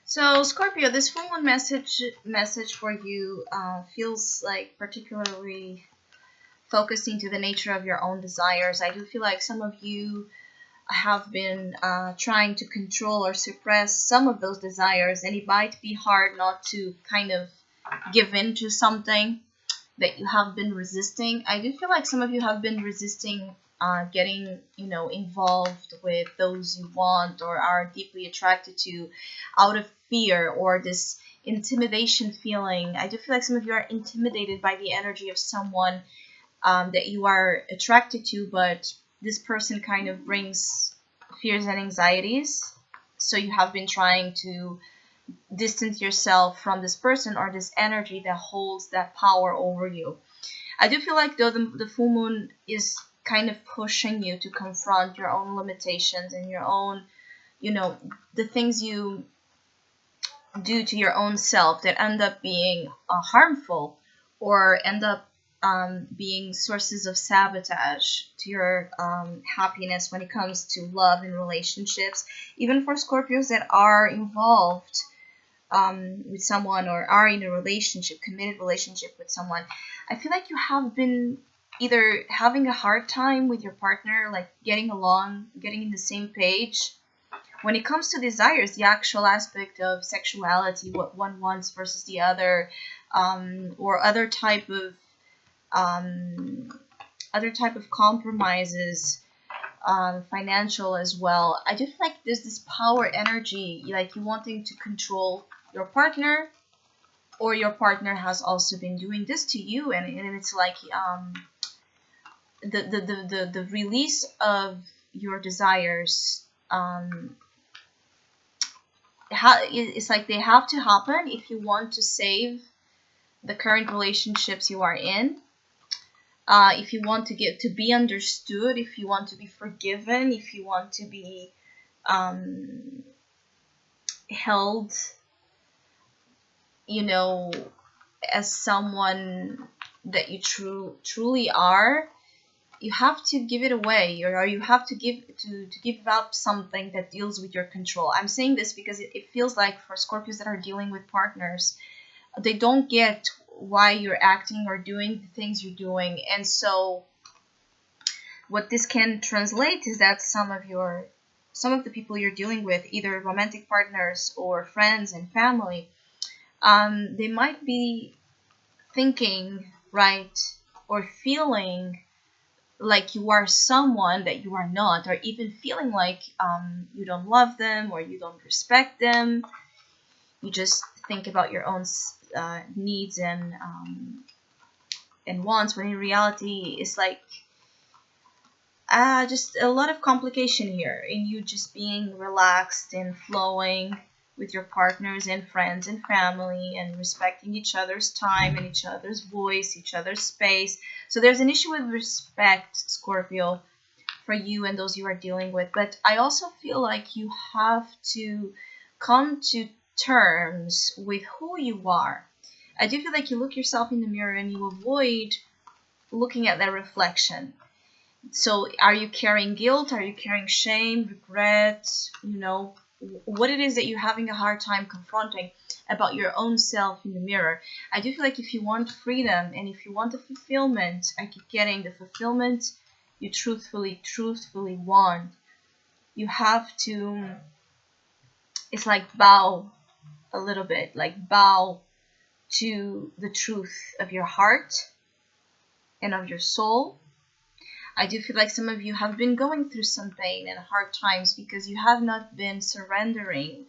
So Scorpio, this full moon message for you feels like particularly focused into the nature of your own desires. I do feel like some of you have been trying to control or suppress some of those desires, and it might be hard not to kind of give in to something that you have been resisting. I do feel like some of you have been resisting getting, involved with those you want or are deeply attracted to out of fear or this intimidation feeling. I do feel like some of you are intimidated by the energy of someone that you are attracted to, but this person kind of brings fears and anxieties. So you have been trying to distance yourself from this person or this energy that holds that power over you. I do feel like though the full moon is kind of pushing you to confront your own limitations and your own, the things you do to your own self that end up being harmful or end up being sources of sabotage to your happiness when it comes to love and relationships. Even for Scorpios that are involved with someone or are in a relationship, committed relationship with someone, I feel like you have been either having a hard time with your partner, like getting along, getting in the same page. When it comes to desires, the actual aspect of sexuality, what one wants versus the other, or other type of compromises, financial as well. I just feel like there's this power energy, like you wanting to control your partner, or your partner has also been doing this to you, and it's like the release of your desires. It's like they have to happen if you want to save the current relationships you are in. If you want to get to be understood, if you want to be forgiven, if you want to be held, as someone that you truly are, you have to give it away, or you have to give up something that deals with your control. I'm saying this because it feels like for Scorpios that are dealing with partners, they don't get why you're acting or doing the things you're doing. And so what this can translate is that some of the people you're dealing with, either romantic partners or friends and family, they might be thinking, right, or feeling like you are someone that you are not, or even feeling like you don't love them or you don't respect them. You just think about your own needs and wants, when in reality it's like just a lot of complication here in you just being relaxed and flowing with your partners and friends and family and respecting each other's time and each other's voice, each other's space. So there's an issue with respect, Scorpio, for you and those you are dealing with. But I also feel like you have to come to terms with who you are. I do feel like you look yourself in the mirror and you avoid looking at that reflection. So are you carrying guilt? Are you carrying shame, regret, what it is that you're having a hard time confronting about your own self in the mirror? I do feel like if you want freedom and if you want the fulfillment, I keep getting the fulfillment you truthfully want, you have to, it's like bow a little bit, like bow to the truth of your heart and of your soul. I do feel like some of you have been going through some pain and hard times because you have not been surrendering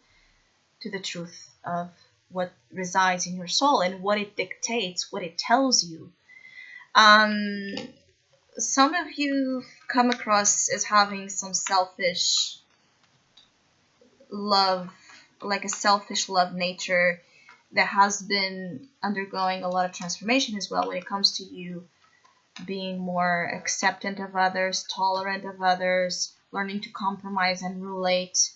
to the truth of what resides in your soul and what it dictates, what it tells you. Some of you come across as having some selfish love, like a selfish love nature that has been undergoing a lot of transformation as well when it comes to you being more acceptant of others, tolerant of others, learning to compromise and relate,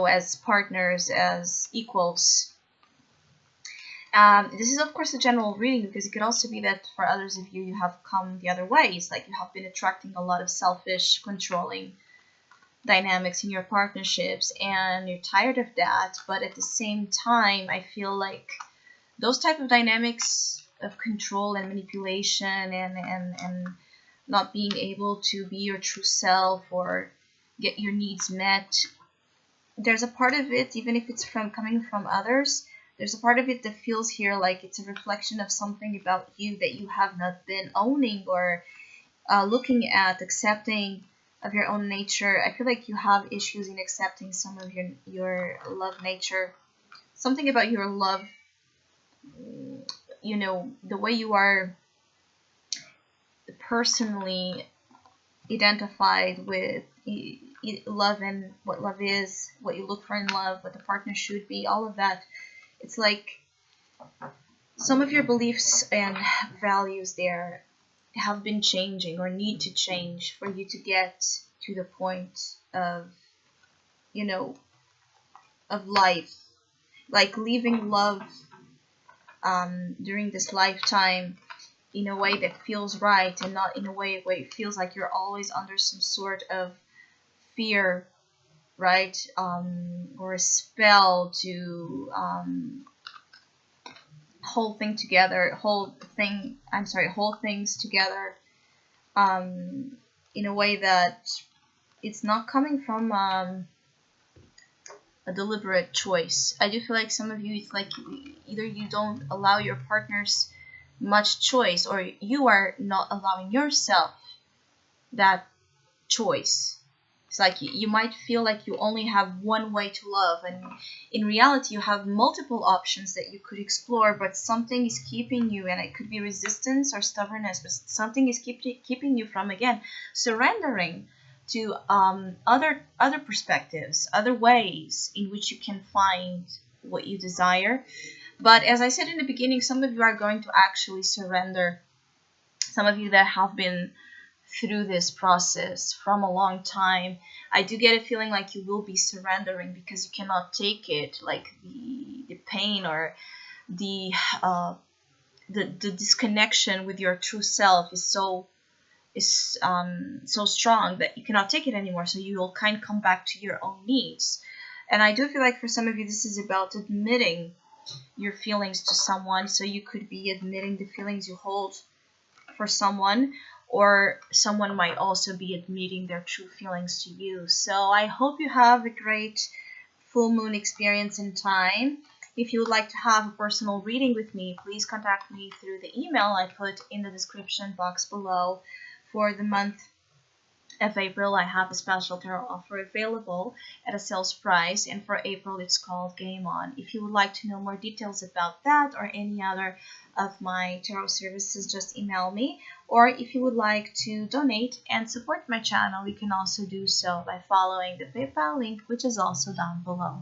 as partners, as equals. This is, of course, a general reading because it could also be that for others of you, you have come the other way. It's like you have been attracting a lot of selfish, controlling dynamics in your partnerships and you're tired of that, but at the same time I feel like those type of dynamics of control and manipulation and not being able to be your true self or get your needs met, there's a part of it, even if it's from coming from others, there's a part of it that feels here like it's a reflection of something about you that you have not been owning or looking at, accepting of your own nature. I feel like you have issues in accepting some of your love nature. Something about your love, you know, the way you are personally identified with love and what love is, what you look for in love, what the partner should be, all of that. It's like some of your beliefs and values there have been changing or need to change for you to get to the point of, you know, of life, like leaving love during this lifetime in a way that feels right and not in a way where it feels like you're always under some sort of fear, right? Or a spell to hold things together in a way that it's not coming from a deliberate choice. I do feel like some of you, it's like either you don't allow your partners much choice or you are not allowing yourself that choice. It's like you might feel like you only have one way to love, and in reality you have multiple options that you could explore, but something is keeping you, and it could be resistance or stubbornness, but something is keeping you from, again, surrendering to other perspectives, other ways in which you can find what you desire. But as I said in the beginning, some of you are going to actually surrender. Some of you that have been through this process from a long time, I do get a feeling like you will be surrendering because you cannot take it, like the pain or the disconnection with your true self is so strong that you cannot take it anymore. So you will kind of come back to your own needs. And I do feel like for some of you this is about admitting your feelings to someone. So you could be admitting the feelings you hold for someone, or someone might also be admitting their true feelings to you. So I hope you have a great full moon experience in time. If you would like to have a personal reading with me, please contact me through the email I put in the description box below. For the month of April, I have a special tarot offer available at a sales price, and for April it's called Game On. If you would like to know more details about that or any other of my tarot services, just email me. Or if you would like to donate and support my channel, you can also do so by following the PayPal link, which is also down below.